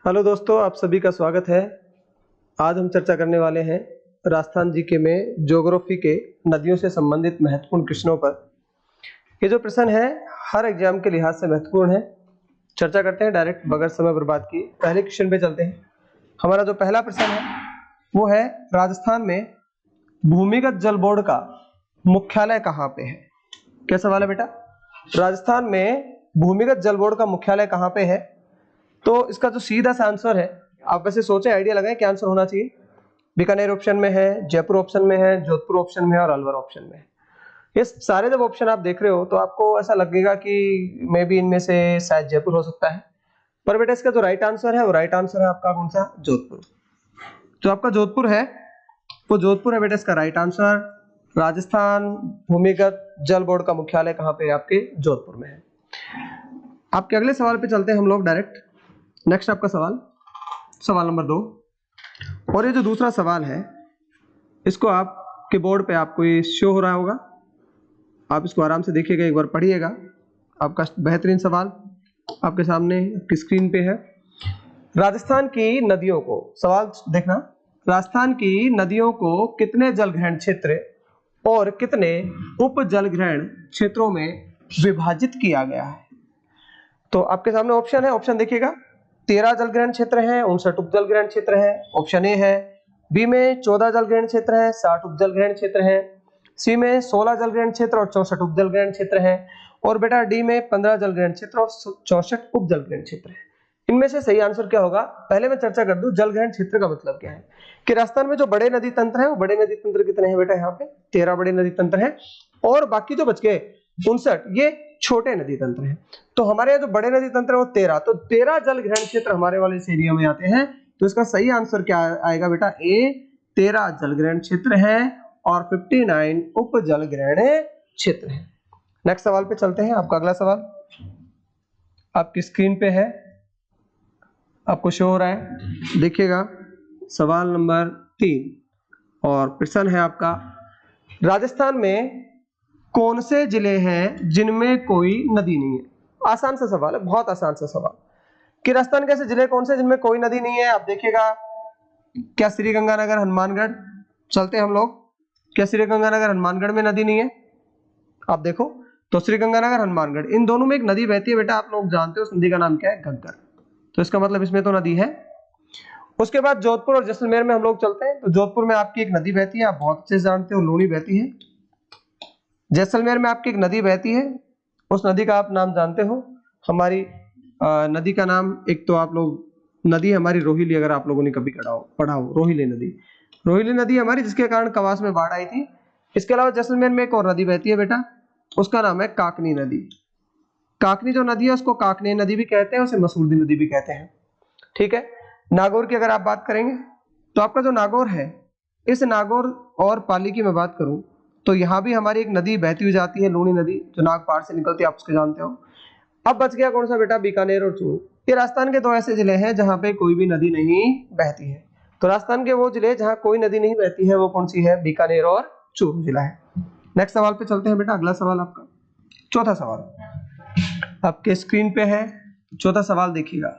Hello दोस्तों, आप सभी का स्वागत है। आज हम चर्चा करने वाले हैं राजस्थान जीके में ज्योग्राफी के नदियों से संबंधित महत्वपूर्ण प्रश्नों पर। ये जो प्रश्न है हर एग्जाम के लिहाज से महत्वपूर्ण है। चर्चा करते हैं डायरेक्ट बगैर समय बर्बाद किए। पहले क्वेश्चन पे चलते हैं। हमारा जो पहला प्रश्न है वो है, राजस्थान में भूमिगत जल बोर्ड का मुख्यालय कहाँ पे है? क्या सवाल है बेटा? राजस्थान में भूमिगत जल बोर्ड का मुख्यालय कहाँ पे है? तो इसका जो सीधा सा आंसर है, आप वैसे सोचें, आइडिया लगाएं क्या आंसर होना चाहिए। बीकानेर ऑप्शन में है, जयपुर ऑप्शन में है, जोधपुर ऑप्शन में है और अलवर ऑप्शन में है। ये सारे जब ऑप्शन आप देख रहे हो तो आपको ऐसा लगेगा कि मे बी इनमें से शायद जयपुर हो सकता है, पर बेटा इसका जो राइट आंसर है वो राइट आंसर है आपका कौन सा? जोधपुर। जो आपका जोधपुर है वो जोधपुर है बेटा इसका राइट आंसर। राजस्थान भूमिगत जल बोर्ड का मुख्यालय कहाँ पे है? आपके जोधपुर में है। आपके अगले सवाल पे चलते हैं हम लोग डायरेक्ट। नेक्स्ट आपका सवाल नंबर 2। और ये जो दूसरा सवाल है इसको आपके बोर्ड पे आपको ये शो हो रहा होगा, आप इसको आराम से देखिएगा, एक बार पढ़िएगा। आपका बेहतरीन सवाल आपके सामने आपकी स्क्रीन पे है। राजस्थान की नदियों को, सवाल देखना, राजस्थान की नदियों को कितने जलग्रहण क्षेत्र और कितने उप जलग्रहण क्षेत्रों में विभाजित किया गया है? तो आपके सामने ऑप्शन है, ऑप्शन देखिएगा। 13 जलग्रहण क्षेत्र हैं, 59 उप जलग्रहण क्षेत्र हैं। ऑप्शन ए है। बी में 14 जलग्रहण क्षेत्र है, 60 उप जलग्रहण क्षेत्र है। सी में 16 जलग्रहण क्षेत्र और 64 उप जलग्रहण क्षेत्र है। और बेटा डी में 15 जलग्रहण क्षेत्र और 64 उप जलग्रहण क्षेत्र है। इनमें से सही आंसर क्या होगा? पहले मैं चर्चा कर दूं जलग्रहण क्षेत्र का मतलब क्या है। कि राजस्थान में जो बड़े नदी तंत्र है वो बड़े नदी तंत्र कितने हैं बेटा? यहाँ पे 13 बड़े नदी तंत्र हैं और बाकी जो बच गए 59 ये छोटे नदी तंत्र हैं। तो हमारे यहाँ जो बड़े नदी तंत्र है वो 13, तो 13 जलग्रहण क्षेत्र हमारे वाले इस एरिया में आते हैं। तो इसका सही आंसर क्या आएगा बेटा? ए 13 जलग्रहण क्षेत्र है और 59 उप जलग्रहण क्षेत्र है। नेक्स्ट सवाल पे चलते हैं। आपका अगला सवाल आपकी स्क्रीन पे है, आपको शो हो रहा है, देखिएगा। सवाल नंबर 3 और प्रश्न है आपका, राजस्थान में कौन से जिले हैं जिनमें कोई नदी नहीं है? आसान सा सवाल है, बहुत आसान सा सवाल। कि राजस्थान के ऐसे जिले कौन से जिनमें कोई नदी नहीं है? आप देखिएगा। क्या श्रीगंगानगर, हनुमानगढ़? चलते हैं हम लोग। क्या श्रीगंगानगर, हनुमानगढ़ में नदी नहीं है? आप देखो तो श्रीगंगानगर, हनुमानगढ़, इन दोनों में एक नदी बहती है बेटा, आप लोग जानते हो उस नदी का नाम क्या है? घग्गर। तो इसका मतलब इसमें तो नदी है। उसके बाद जोधपुर और जैसलमेर में हम लोग चलते हैं। तो जोधपुर में आपकी एक नदी बहती है, आप बहुत अच्छे से जानते हो, लूणी बहती है। जैसलमेर में आपकी एक नदी बहती है, उस नदी का आप नाम जानते हो। हमारी नदी का नाम, एक तो आप लोग नदी हमारी रोहिली, अगर आप लोगों ने कभी पढ़ा हो रोहिली नदी। रोहिली नदी हमारी, जिसके कारण कवास में बाढ़ आई थी। इसके अलावा जैसलमेर में एक और नदी बहती है बेटा, उसका नाम है काकनी नदी। काकनी जो नदी है उसको काकनी नदी भी कहते हैं, उसे मसूरदी नदी भी कहते हैं। ठीक है। नागौर की अगर आप बात करेंगे तो आपका जो नागौर है, इस नागौर और पाली की मैं बात करूं तो यहाँ भी हमारी एक नदी बहती हुई जाती है, लूणी नदी, जो नागपार से निकलती है, आप उसके जानते हो। अब बच गया कौन सा बेटा? बीकानेर और चूरू। ये राजस्थान के 2 ऐसे जिले हैं जहां पे कोई भी नदी नहीं बहती है। तो राजस्थान के वो जिले जहां कोई नदी नहीं बहती है वो कौन सी है? बीकानेर और चूरू जिला है। नेक्स्ट सवाल पे चलते हैं बेटा। अगला सवाल आपका चौथा सवाल आपके स्क्रीन पे है। चौथा सवाल देखिएगा।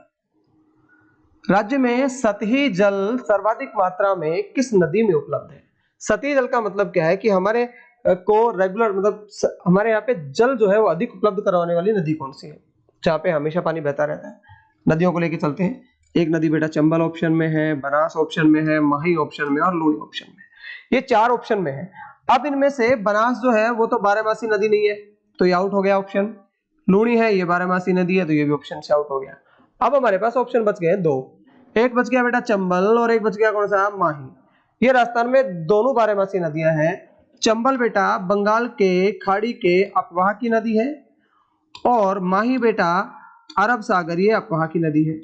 राज्य में सतही जल सर्वाधिक मात्रा में किस नदी में उपलब्ध है? सतही जल का मतलब क्या है? कि हमारे को रेगुलर, मतलब हमारे यहाँ पे जल जो है वो अधिक उपलब्ध करवाने वाली नदी कौन सी है, जहाँ पे हमेशा पानी बहता रहता है? नदियों को लेके चलते हैं। एक नदी बेटा चंबल ऑप्शन में है, बनास ऑप्शन में है, माही ऑप्शन में और लूणी ऑप्शन में। ये 4 ऑप्शन में है। अब इनमें से बनास जो है वो तो 12मासी नदी नहीं है, तो ये आउट हो गया ऑप्शन। लूणी है, ये 12मासी नदी है, तो ये भी ऑप्शन से आउट हो गया। अब हमारे पास ऑप्शन बच गए 2। एक बच गया बेटा चंबल और एक बच गया कौन सा? माही। ये राजस्थान में दोनों 12मासी नदियां हैं। चंबल बेटा बंगाल के खाड़ी के अपवाह की नदी है और माही बेटा अरब सागरीय अपवाह की नदी है।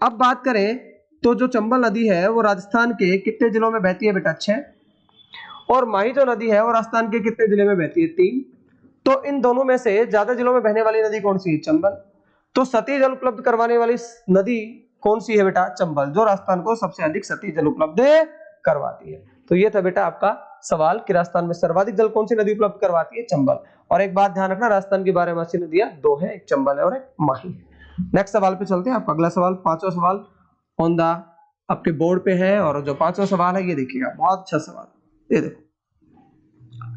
अब बात करें तो जो चंबल नदी है वो राजस्थान के कितने जिलों में बहती है बेटा? 6। और माही जो नदी है वो राजस्थान के कितने जिले में बहती है? 3। तो इन दोनों में से ज्यादा जिलों में बहने वाली नदी कौन सी है? चंबल। तो सतही जल उपलब्ध करवाने वाली नदी कौन सी है बेटा? चंबल, जो राजस्थान को सबसे अधिक सतही जल उपलब्ध करवाती है। तो ये था बेटा आपका सवाल कि राजस्थान में सर्वाधिक जल कौन सी नदी उपलब्ध करवाती है? चंबल। और एक बात ध्यान रखना, राजस्थान की 12मासी नदियां 2 है, एक चंबल है और एक माही है। नेक्स्ट सवाल पे चलते हैं। आपका अगला सवाल, 5वां सवाल ऑन द आपके बोर्ड पे है। और जो 5वां सवाल है ये देखिएगा, बहुत अच्छा सवाल, ये देखो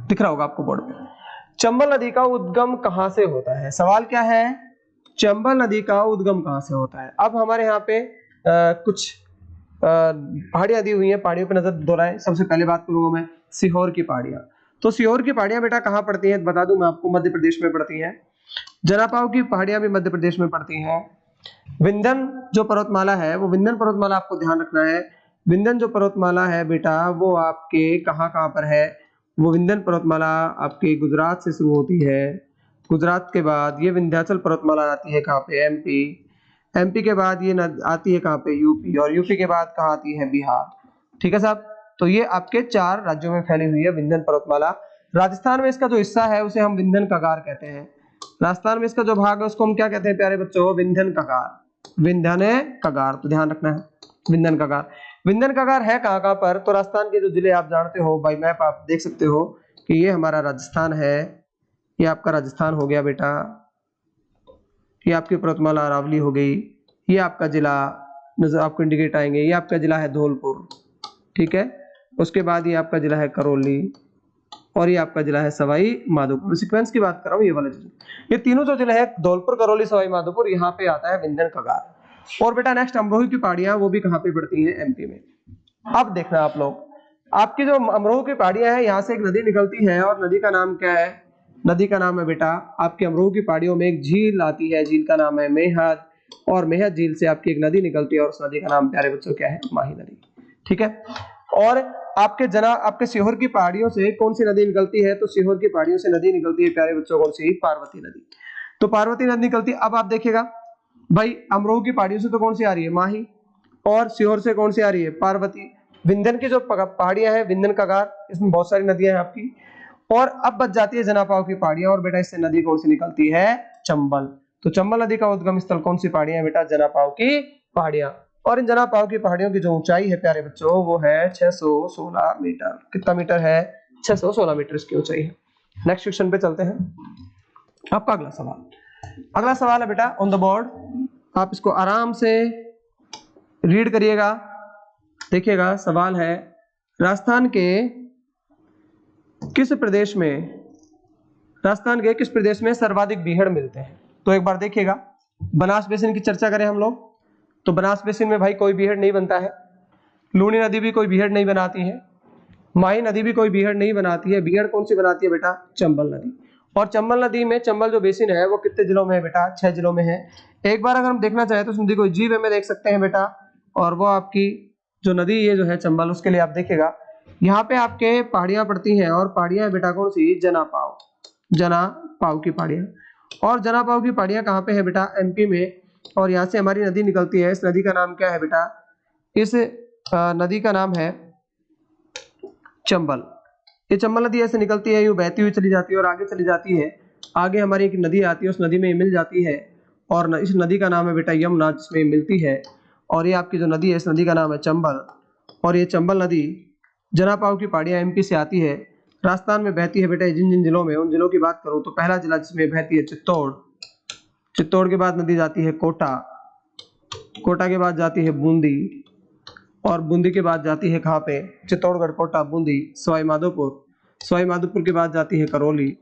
दिख रहा होगा आपको बोर्ड पे। चंबल नदी का उद्गम कहां से होता है? सवाल क्या है, चंबल नदी का उद्गम कहां से होता है। अब हमारे यहाँ पे कुछ पहाड़ियां दी हुई हैं, पहाड़ियों पे नजर दोहराएं। सबसे पहले बात करूंगा मैं सीहोर की पहाड़ियां। तो सीहोर की पहाड़ियां बेटा कहाँ पड़ती हैं बता दूं मैं आपको, मध्य प्रदेश में पड़ती हैं। जनापाव की पहाड़ियां भी मध्य प्रदेश में पड़ती हैं। विंध्यन जो पर्वतमाला है, वो विंध्यन पर्वतमाला आपको ध्यान रखना है। विंध्यन जो पर्वतमाला है बेटा वो आपके कहाँ कहाँ पर है, वो विंध्यन पर्वतमाला आपके गुजरात से शुरू होती है। गुजरात के बाद ये विंध्याचल पर्वतमाला आती है कहाँ पे, एमपी। एमपी के बाद ये आती है कहाँ पे, यूपी। और यूपी के बाद कहाँ आती है, बिहार। ठीक है साहब, तो ये आपके 4 राज्यों में फैली हुई है विंध्यन पर्वतमाला। राजस्थान में इसका जो हिस्सा है उसे हम विंध्यन कगार कहते हैं। राजस्थान में इसका जो भाग है उसको हम क्या कहते हैं प्यारे बच्चों, विंध्यन कगार। विंध्यन कगार, तो ध्यान रखना है विंध्यन कगार। विंध्यन कगार है कहाँ कहाँ पर, तो राजस्थान के जो जिले आप जानते हो, बाई मैप आप देख सकते हो कि ये हमारा राजस्थान है। ये आपका राजस्थान हो गया बेटा, ये आपकी पर्वतमाला अरावली हो गई। ये आपका जिला नजर आपको इंडिकेट आएंगे, ये आपका जिला है धौलपुर, ठीक है। उसके बाद ये आपका जिला है करौली, और ये आपका जिला है सवाई माधोपुर। सीक्वेंस की बात कर रहा हूँ, ये वाले जिले, ये तीनों जो जिले हैं धौलपुर, करौली, सवाई माधोपुर, यहाँ पे आता है विंध्यन कगार। और बेटा नेक्स्ट अमरोही की पहाड़ियां, वो भी कहाँ पे पड़ती है, एमपी में। अब देखना आप लोग, आपकी जो अमरोह की पहाड़ियां हैं, यहाँ से एक नदी निकलती है, और नदी का नाम क्या है, नदी का नाम है बेटा आपके अमरोह की पहाड़ियों में एक झील आती है, झील का नाम है मेहद। और मेहद झील से आपकी एक नदी निकलती है, और उस नदी का नाम प्यारे बच्चों क्या है, माही नदी। ठीक है। और आपके सीहोर की पहाड़ियों से कौन सी नदी निकलती है, तो सीहोर की पहाड़ियों से नदी निकलती है प्यारे बच्चों, कौन सी, पार्वती नदी। तो पार्वती नदी निकलती है। अब आप देखिएगा भाई, अमरोह की पहाड़ियों से तो कौन सी आ रही है, माही। और सीहोर से कौन सी आ रही है, पार्वती। विंध्यन की जो पहाड़ियां हैं, विंध्यन कगार, इसमें बहुत सारी नदियां हैं आपकी। और अब बच जाती है जनापाव की पहाड़ियां, और बेटा इससे नदी कौन सी निकलती है, चंबल। तो चंबल नदी का उद्गम स्थल कौन सी पहाड़ियां है बेटा, जनापाव की पहाड़ियां। और इन जनापाव की पहाड़ियों की जो ऊंचाई है प्यारे बच्चों, वो है 616 मीटर। कितना मीटर है, 616 मीटर इसकी ऊंचाई है। नेक्स्ट क्वेश्चन पे चलते हैं। आपका अगला सवाल, अगला सवाल है बेटा ऑन द बोर्ड, आप इसको आराम से रीड करिएगा। देखिएगा सवाल है, राजस्थान के किस प्रदेश में सर्वाधिक बीहड़ मिलते हैं। तो एक बार देखिएगा, बनास बेसिन की चर्चा करें हम लोग, तो बनास बेसिन में भाई कोई बीहड़ नहीं बनता है। लूनी नदी भी कोई बीहड़ नहीं बनाती है। माही नदी भी कोई बीहड़ नहीं बनाती है। बीहड़ कौन सी बनाती है बेटा, चंबल नदी। और चंबल नदी में, चंबल जो बेसिन है वो कितने जिलों में है बेटा, 6 जिलों में है। एक बार अगर हम देखना चाहें तो नदी को जीव में देख सकते हैं बेटा, और वो आपकी जो नदी ये जो है चंबल, उसके लिए आप देखिएगा यहाँ पे आपके पहाड़ियां पड़ती हैं, और पहाड़ियां बेटा कौन सी, जनापाव। जनापाव की पहाड़ियां, और जनापाव की पहाड़ियां कहाँ पे है बेटा, एमपी में। और यहाँ से हमारी नदी निकलती है, इस नदी का नाम क्या है बेटा, इस नदी का नाम है चंबल। ये चंबल नदी ऐसे निकलती है, यूं बहती हुई चली जाती है और आगे चली जाती है। आगे हमारी एक नदी आती है, उस नदी में मिल जाती है, और इस नदी का नाम है बेटा यमुना, जिसमें मिलती है। और ये आपकी जो नदी है, इस नदी का नाम है चंबल। और ये चंबल नदी जनापाव की पहाड़ियां एमपी से आती है, राजस्थान में बहती है बेटा जिन जिन जिलों में, उन जिलों की बात करूं तो पहला जिला जिसमें बहती है चित्तौड़। चित्तौड़ के बाद नदी जाती है कोटा। कोटा के बाद जाती है बूंदी, और बूंदी के बाद जाती है कहाँ पे, चित्तौड़गढ़, कोटा, बूंदी, सवाई माधोपुर। सवाई माधोपुर के बाद जाती है करौली,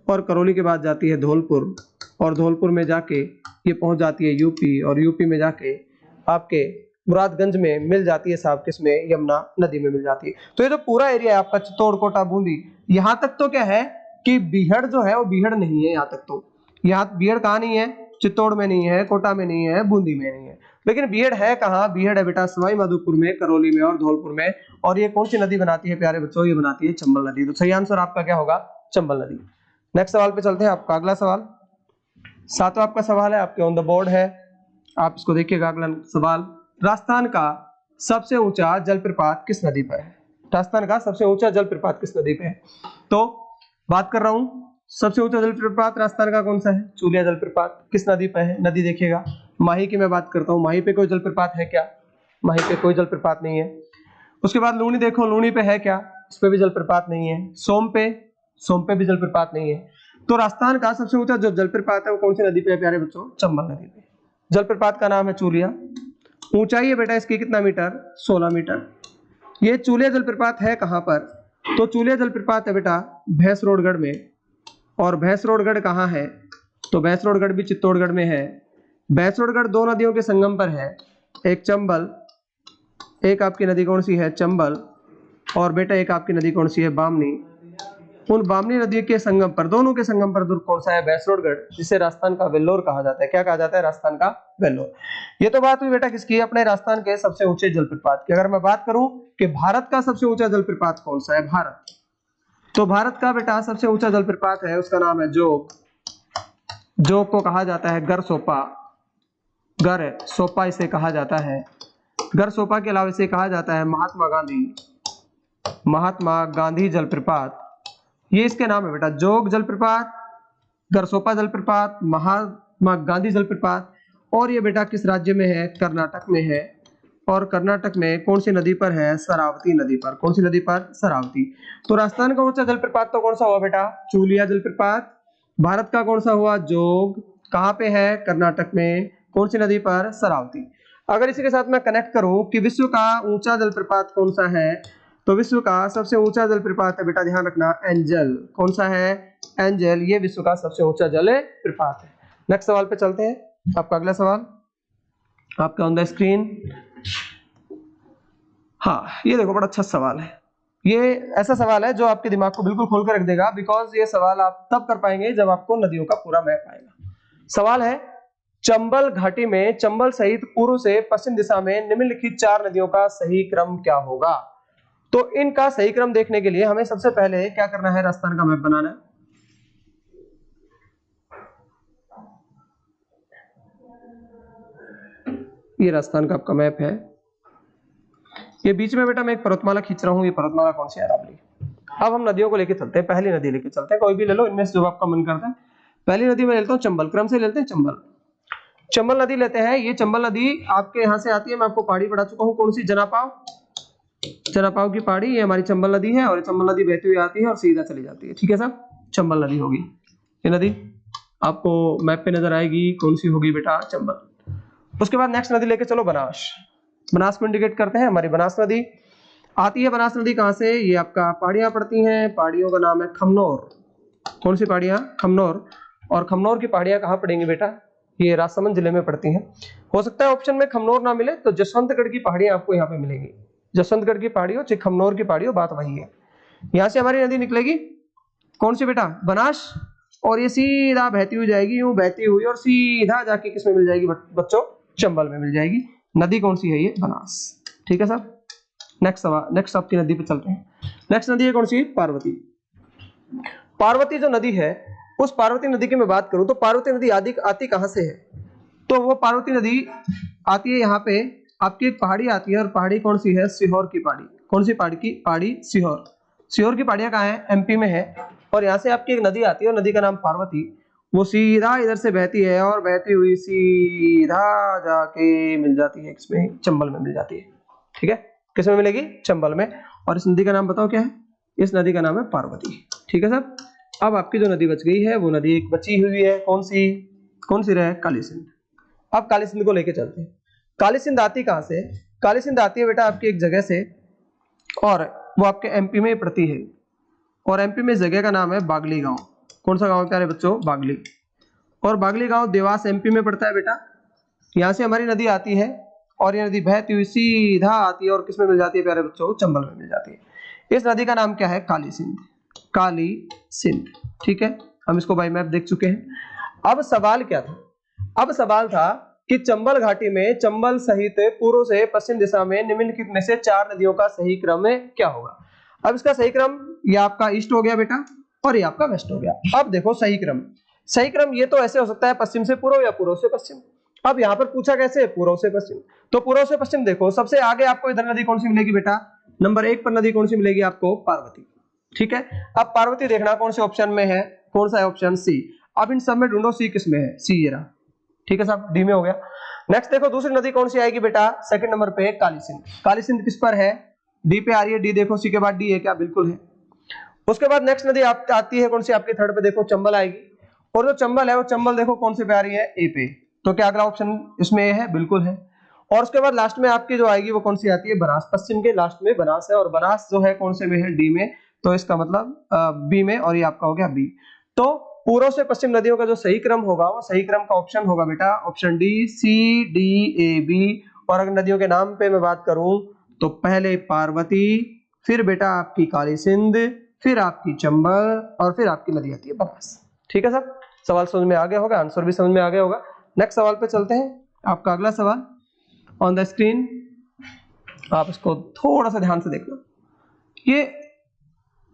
और करौली के बाद जाती है धौलपुर, और धौलपुर में जाके ये पहुंच जाती है यूपी, और यूपी में जाके आपके मुरादगंज में मिल जाती है साहब, किसमें, यमुना नदी में मिल जाती है। तो ये जो पूरा एरिया है आपका चित्तौड़, कोटा, बूंदी, यहाँ तक तो क्या है कि बीहड़ जो है वो बीहड़ नहीं है। यहाँ तक तो, यहाँ बीहड़ कहाँ नहीं है, चित्तौड़ में नहीं है, कोटा में नहीं है, बूंदी में नहीं है। लेकिन बीहड़ है कहाँ, बीहड़ है बेटा सवाई माधोपुर में, करौली में, और धौलपुर में। और ये कौन सी नदी बनाती है प्यारे बच्चों, ये बनाती है चंबल नदी। तो सही आंसर आपका क्या होगा, चंबल नदी। नेक्स्ट सवाल पे चलते हैं। आपका अगला सवाल, 7वां आपका सवाल है, आपके ऑन द बोर्ड है, आप इसको देखिएगा। अगला सवाल, राजस्थान का सबसे ऊंचा जलप्रपात किस नदी पर है। राजस्थान का सबसे ऊंचा जलप्रपात किस नदी पे है। तो बात कर रहा हूं, सबसे ऊंचा जलप्रपात राजस्थान का कौन सा है, चूलिया जलप्रपात। किस नदी पे है, नदी देखिएगा, माही की मैं बात करता हूँ। माही पे कोई जलप्रपात है क्या, माही पे कोई जलप्रपात नहीं है। उसके बाद लूनी देखो, लूनी पे है क्या, इस पे भी जलप्रपात नहीं है। सोम पे भी जलप्रपात नहीं है। तो राजस्थान का सबसे ऊंचा जो जलप्रपात है वो कौन सी नदी पे है प्यारे बच्चों, चंबल नदी पे। जलप्रपात का नाम है चूलिया, ऊंचाई है बेटा इसकी कितना मीटर, 16 मीटर। ये चूलिया जलप्रपात है कहाँ पर, तो चूलिया जलप्रपात है बेटा भैंसरोडगढ़ में। और भैंसरोडगढ़ कहाँ है, तो भैंसरोडगढ़ भी चित्तौड़गढ़ में है। भैंसरोडगढ़ दो नदियों के संगम पर है, एक चंबल, एक आपकी नदी कौन सी है, चंबल, और बेटा एक आपकी नदी कौन सी है, बामनी। उन बामनी नदी के संगम पर, दोनों के संगम पर दुर्ग कौन सा है, भैंसरोडगढ़, जिसे राजस्थान का वेल्लोर कहा जाता है। क्या कहा जाता है, राजस्थान का वेल्लोर। ये तो बात हुई बेटा किसकी, अपने राजस्थान के सबसे ऊंचे जलप्रपात की। अगर मैं बात करूं कि भारत का सबसे ऊंचा जलप्रपात कौन सा है, भारत, तो भारत का बेटा सबसे ऊंचा जलप्रपात है, उसका नाम है जोग। जोग को कहा जाता है गरसोपा, गरसोपा इसे कहा जाता है। गरसोपा के अलावा इसे कहा जाता है महात्मा गांधी जलप्रपात। ये इसके नाम है बेटा, जोग जलप्रपात, गरसोपा जलप्रपात, महात्मा गांधी जलप्रपात। और ये बेटा किस राज्य में है, कर्नाटक में है। और कर्नाटक में कौन सी नदी पर है, शरावती नदी पर। कौन सी नदी पर, शरावती। तो राजस्थान का ऊंचा जलप्रपात तो कौन सा हुआ बेटा, चूलिया जलप्रपात। भारत का कौन सा हुआ, जोग, कहाँ पे है, कर्नाटक में, कौन सी नदी पर, शरावती। अगर इसी के साथ मैं कनेक्ट करूं कि विश्व का ऊंचा जलप्रपात कौन सा है, तो विश्व का सबसे ऊंचा जलप्रपात है बेटा, ध्यान रखना, एंजल। कौन सा है, एंजल। ये विश्व का सबसे ऊंचा जलप्रपात है। नेक्स्ट सवाल पे चलते हैं। आपका अगला सवाल आपका ऑन द स्क्रीन। हाँ, ये देखो बड़ा अच्छा सवाल है। ये ऐसा सवाल है जो आपके दिमाग को बिल्कुल खोल कर रख देगा, बिकॉज ये सवाल आप तब कर पाएंगे जब आपको नदियों का पूरा मैप आएगा। सवाल है, चंबल घाटी में चंबल सहित पूर्व से पश्चिम दिशा में निम्नलिखित 4 नदियों का सही क्रम क्या होगा। तो इनका सही क्रम देखने के लिए हमें सबसे पहले क्या करना है, राजस्थान का मैप बनाना है। ये राजस्थान का आपका मैप है। ये बीच में बेटा मैं एक पर्वतमाला खींच रहा हूं, ये पर्वतमाला कौन सी है, अरावली। अब हम नदियों को लेके चलते हैं, पहली नदी लेके चलते हैं, कोई भी ले लो इनमें से जो आपका मन करता है। पहली नदी में लेता हूं चंबल, क्रम से लेते हैं चंबल। चंबल नदी लेते हैं। ये चंबल नदी आपके यहाँ से आती है, मैं आपको पहाड़ी पढ़ा चुका हूँ, कौन सी, जनापाव, जनापाव की पहाड़ी, ये हमारी चंबल नदी है। और ये चंबल नदी बहती हुई आती है और सीधा चली जाती है, ठीक है साहब, चंबल नदी होगी। ये नदी आपको मैप पे नजर आएगी, कौन सी होगी बेटा, चंबल। उसके बाद नेक्स्ट नदी लेके चलो, बनास। बनास को इंडिकेट करते हैं, हमारी बनास नदी आती है। बनास नदी कहाँ से, ये आपका पहाड़ियां पड़ती हैं, पहाड़ियों का नाम है खमनोर। कौन सी पहाड़ियां, खमनोर। और खमनोर की पहाड़ियां कहाँ पड़ेंगी बेटा, ये राजसमंद जिले में पड़ती हैं। हो सकता है ऑप्शन में खमनोर ना मिले तो जसवंतगढ़ की पहाड़ियां आपको यहाँ पे मिलेंगी। जसवंतगढ़ की पहाड़ी हो चाहे खमनोर की पहाड़ी हो, बात वही है। यहाँ से हमारी नदी निकलेगी कौन सी बेटा, बनास। और ये सीधा बहती हुई जाएगी, यूं बहती हुई, और सीधा जाके किसमें मिल जाएगी बच्चों, चंबल में मिल जाएगी। नदी कौन सी है, ये बनास, ठीक है साहब। नेक्स्ट सवाल, नेक्स्ट आपकी नदी पे चलते हैं। नेक्स्ट नदी है कौन सी, पार्वती। पार्वती जो नदी है, उस पार्वती नदी की मैं बात करूं तो पार्वती नदी आती कहां से है, तो वो पार्वती नदी आती है यहाँ पे, आपकी एक पहाड़ी आती है, और पहाड़ी कौन सी है, सीहोर की पहाड़ी। कौन सी पहाड़ी की, पहाड़ी सीहोर। सीहोर की पहाड़ियां कहाँ है, एमपी में है। और यहाँ से आपकी एक नदी आती है, और नदी का नाम पार्वती। वो सीधा इधर से बहती है, और बहती हुई सीधा जाके मिल जाती है किसमें, चंबल में मिल जाती है, ठीक है। किसमें मिलेगी, चंबल में। और इस नदी का नाम बताओ क्या है, इस नदी का नाम है पार्वती, ठीक है साहब। अब आपकी जो नदी बच गई है, वो नदी एक बची हुई है, कौन सी रहे, काली सिंध। अब काली सिंध को लेके चलते हैं। काली सिंध आती कहां से, काली सिंध आती है बेटा आपकी एक जगह से, और वो आपके एमपी में पड़ती है। और एमपी में जगह का नाम है बागली गांव। कौन सा गांव प्यारे बच्चों, बागली। और बागली गांव देवास एमपी में पड़ता है बेटा। यहाँ से हमारी नदी आती है, और ये नदी बहती हुई सीधा आती है, और किसमें मिल जाती है प्यारे बच्चों, चंबल में मिल जाती है। इस नदी का नाम क्या है, काली सिंध, काली सिंध, ठीक है। हम इसको बाई मैप देख चुके हैं। अब सवाल क्या था, अब सवाल था कि चंबल घाटी में चंबल सहित पूर्व से पश्चिम दिशा में निम्नलिखित में से 4 नदियों का सही क्रम क्या होगा। अब इसका सही क्रम, ये आपका ईस्ट हो गया बेटा, और ये आपका वेस्ट हो गया। अब देखो सही क्रम, सही क्रम ये तो ऐसे हो सकता है पश्चिम से पूर्व या पूर्व से पश्चिम। अब यहाँ पर पूछा कैसे, पूर्व से पश्चिम। तो पूर्व से पश्चिम देखो, सबसे आगे आपको इधर नदी कौन सी मिलेगी बेटा, नंबर 1 पर नदी कौन सी मिलेगी आपको, पार्वती, ठीक है। अब पार्वती देखना कौन से ऑप्शन में है, कौन सा है, ऑप्शन सी। अब इन सब में ढूंढो सी किस में है, सी ये रहा, ठीक है साहब, डी में हो गया। नेक्स्ट देखो दूसरी नदी कौन सी आएगी बेटा, सेकंड नंबर पे काली सिंध। काली सिंध किस पर है, डी पे आ रही है, डी देखो, सी के बाद डी है क्या, बिल्कुल है। उसके बाद नेक्स्ट नदी आती है कौन सी आपकी, थर्ड पे देखो चंबल आएगी। और जो चंबल है वो चंबल देखो कौन से पे आ रही है, ए पे। तो क्या अगला ऑप्शन इसमें ए है, बिल्कुल है। और उसके बाद लास्ट में आपकी जो आएगी वो कौन सी आती है, बनास। पश्चिम के लास्ट में बनास है, और बनास जो है कौन से में है, डी में, तो इसका मतलब बी में, और ये आपका हो गया बी। तो पूर्व से पश्चिम नदियों का जो सही क्रम होगा वो सही क्रम का ऑप्शन होगा बेटा option D, C D A B. और अगर नदियों के नाम पे मैं बात करूं तो पहले पार्वती, फिर बेटा आपकी काली सिंध, फिर आपकी चंबल, और फिर आपकी नदी आती है बनास। ठीक है सब, सवाल समझ में आ गया होगा, आंसर भी समझ में आ गया होगा। नेक्स्ट सवाल पे चलते हैं। आपका अगला सवाल ऑन द स्क्रीन, आप इसको थोड़ा सा ध्यान से देख लो। ये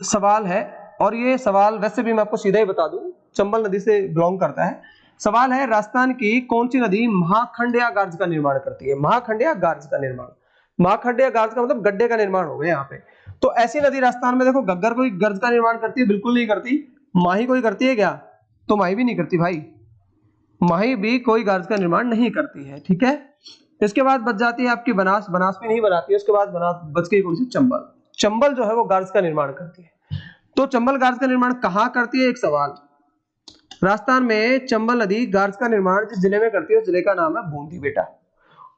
सवाल है, और ये सवाल वैसे भी मैं आपको सीधा ही बता दूं, चंबल नदी से बिलोंग करता है। सवाल है, राजस्थान की कौन सी नदी महाखंडिया गार्ज का निर्माण करती है। महाखंडिया गार्ज का निर्माण, महाखंडिया गार्ज का मतलब गड्ढे का निर्माण हो गया यहाँ पे। तो ऐसी नदी राजस्थान में देखो, गग्गर कोई गर्ज का निर्माण करती है, बिल्कुल नहीं करती। माही कोई करती है क्या, तो माही भी नहीं करती भाई, माही भी कोई गार्ज का निर्माण नहीं करती है। ठीक है, इसके बाद बच जाती है आपकी बनास, बनास भी नहीं बनाती है। उसके बाद बनास बच गई कौन सी, चंबल। चंबल जो है वो गार्ज का निर्माण करती है। तो चंबल गार्ज का निर्माण कहाँ करती है, एक सवाल। राजस्थान में चंबल नदी गार्ज का निर्माण जिस जिले में करती है उस जिले का नाम है बूंदी बेटा।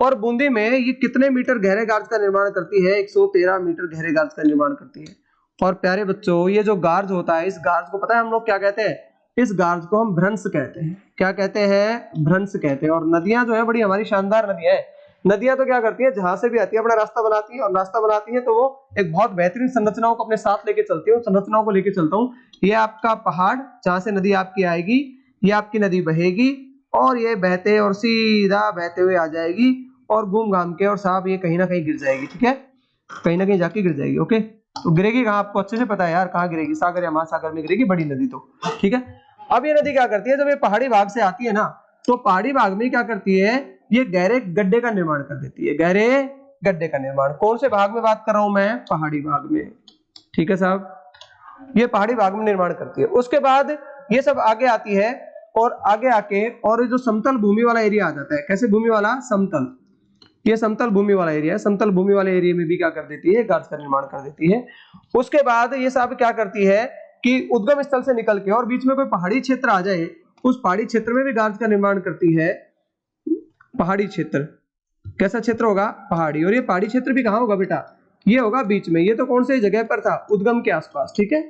और बूंदी में ये कितने मीटर गहरे गार्ज का निर्माण करती है, 113 मीटर गहरे गार्ज का निर्माण करती है। और प्यारे बच्चों, ये जो गार्ज होता है, इस गार्ज को पता है हम लोग क्या कहते हैं, इस गार्ज को हम भ्रंश कहते हैं। क्या कहते हैं, भ्रंश कहते हैं। और नदियां जो है बड़ी हमारी शानदार नदियां है। नदियां तो क्या करती है, जहां से भी आती है अपना रास्ता बनाती है, और रास्ता बनाती है तो वो एक बहुत बेहतरीन संरचनाओं को अपने साथ लेके चलती है। उन संरचनाओं को लेके चलता हूँ। ये आपका पहाड़, जहां से नदी आपकी आएगी, ये आपकी नदी बहेगी, और ये बहते और सीधा बहते हुए आ जाएगी, और घूम घाम के, और साहब ये कहीं ना कहीं गिर जाएगी। ठीक है, कहीं ना कहीं जाके गिर जाएगी। ओके, तो गिरेगी कहाँ, आपको अच्छे से पता है यार, कहाँ गिरेगी, सागर या महासागर में गिरेगी, बड़ी नदी तो। ठीक है, अब ये नदी क्या करती है, जब ये पहाड़ी भाग से आती है ना, तो पहाड़ी भाग में क्या करती है, ये गहरे गड्ढे का निर्माण कर देती है। गहरे गड्ढे का निर्माण कौन से भाग में बात कर रहा हूं मैं, पहाड़ी भाग में। ठीक है साहब, ये पहाड़ी भाग में निर्माण करती है। उसके बाद ये सब आगे आती है, और आगे आके और जो समतल भूमि वाला एरिया आ जाता है। कैसे भूमि वाला, समतल, ये समतल भूमि वाला एरिया है। समतल भूमि वाले एरिया में भी क्या कर देती है, गार्ज का निर्माण कर देती है। उसके बाद ये सब क्या करती है कि उद्गम स्थल से निकल के और बीच में कोई पहाड़ी क्षेत्र आ जाए, उस पहाड़ी क्षेत्र में भी गार्ज का निर्माण करती है। पहाड़ी क्षेत्र कैसा क्षेत्र होगा, पहाड़ी। और ये पहाड़ी क्षेत्र भी कहाँ होगा बेटा, ये होगा बीच में। ये तो कौन सी जगह पर था, उद्गम के आसपास। ठीक है,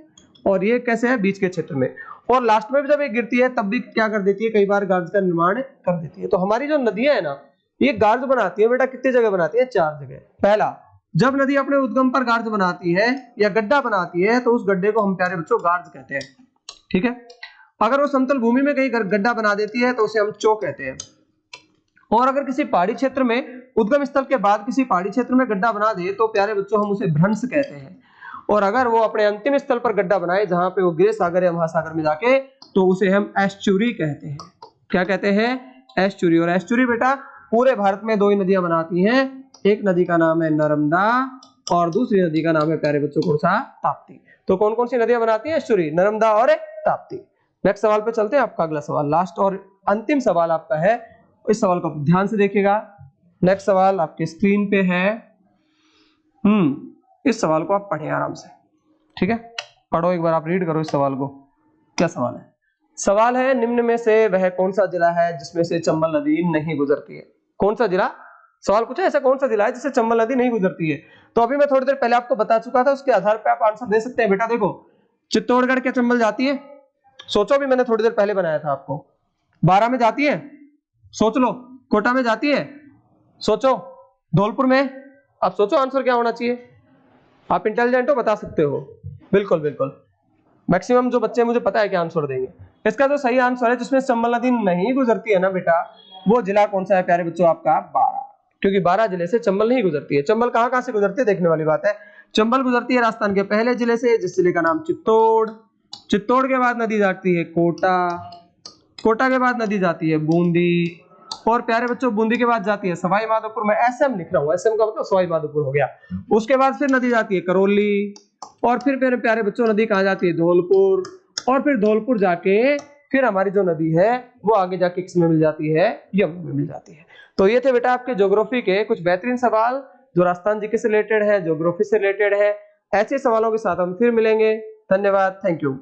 और ये कैसे है, बीच के क्षेत्र में। और लास्ट में भी जब ये गिरती है तब भी क्या कर देती है, कई बार गार्ज का निर्माण कर देती है। तो हमारी जो नदियां है ना, ये गार्ज बनाती है बेटा, कितनी जगह बनाती है, 4 जगह। पहला, जब नदी अपने उद्गम पर गार्ज बनाती है या गड्ढा बनाती है, तो उस गड्ढे को हम प्यारे बच्चों गार्ज कहते हैं। ठीक है, अगर वो समतल भूमि में कहीं गड्ढा बना देती है तो उसे हम चो कहते हैं। और अगर किसी पहाड़ी क्षेत्र में उद्गम स्थल के बाद किसी पहाड़ी क्षेत्र में गड्ढा बना दे तो प्यारे बच्चों हम उसे भ्रंश कहते हैं। और अगर वो अपने अंतिम स्थल पर गड्ढा बनाए जहां पे वो गिरे सागर या महासागर में जाके, तो उसे हम एस्चुरी कहते हैं। क्या कहते हैं, एस्चुरी। और एस्चुरी बेटा पूरे भारत में 2 ही नदियां बनाती हैं। एक नदी का नाम है नर्मदा, और दूसरी नदी का नाम है प्यारे बच्चों कौन सा, ताप्ती। तो कौन कौन सी नदियां बनाती है, एस्चुरी, नर्मदा और ताप्ती। नेक्स्ट सवाल पे चलते हैं। आपका अगला सवाल, लास्ट और अंतिम सवाल आपका है, इस सवाल को ध्यान से देखिएगा। नेक्स्ट सवाल आपके स्क्रीन पे है। इस सवाल को आप पढ़ें आराम से। ठीक है, पढ़ो एक बार, आप रीड करो इस सवाल को। क्या सवाल है, सवाल है, निम्न में से वह कौन सा जिला है जिसमें से चंबल नदी नहीं गुजरती है। कौन सा जिला, सवाल पूछा ऐसा कौन सा जिला है जिससे चंबल नदी नहीं गुजरती है। तो अभी मैं थोड़ी देर पहले आपको बता चुका था, उसके आधार पर आप आंसर दे सकते हैं बेटा। देखो, चित्तौड़गढ़ क्या चंबल जाती है, सोचो, भी मैंने थोड़ी देर पहले बनाया था आपको। 12 में जाती है, सोच लो। कोटा में जाती है, सोचो। धौलपुर में, अब सोचो आंसर क्या होना चाहिए। आप इंटेलिजेंट हो, बता सकते हो। बिल्कुल बिल्कुल, मैक्सिमम जो बच्चे मुझे पता है क्या आंसर देंगे। इसका जो सही आंसर है जिसमें चंबल नदी नहीं गुजरती है ना बेटा, वो जिला कौन सा है प्यारे बच्चों, आपका 12। क्योंकि 12 जिले से चंबल नहीं गुजरती है। चंबल कहां कहां से गुजरती है, देखने वाली बात है। चंबल गुजरती है राजस्थान के पहले जिले से, जिस जिले का नाम चित्तौड़। चित्तौड़ के बाद नदी जाती है कोटा, कोटा के बाद नदी जाती है बूंदी, और प्यारे बच्चों बूंदी के बाद जाती है सवाई माधोपुर। मैं एसएम लिख रहा हूँ, एसएम का मतलब सवाई माधोपुर हो गया। उसके बाद फिर नदी जाती है करौली, और फिर मेरे प्यारे बच्चों नदी कहाँ जाती है, धौलपुर। और फिर धौलपुर जाके फिर हमारी जो नदी है वो आगे जाके किसमें मिल जाती है, यमुना में मिल जाती है। तो ये थे बेटा आपके ज्योग्राफी के कुछ बेहतरीन सवाल जो राजस्थान जीके से रिलेटेड है, ज्योग्राफी से रिलेटेड है। ऐसे सवालों के साथ हम फिर मिलेंगे। धन्यवाद, थैंक यू।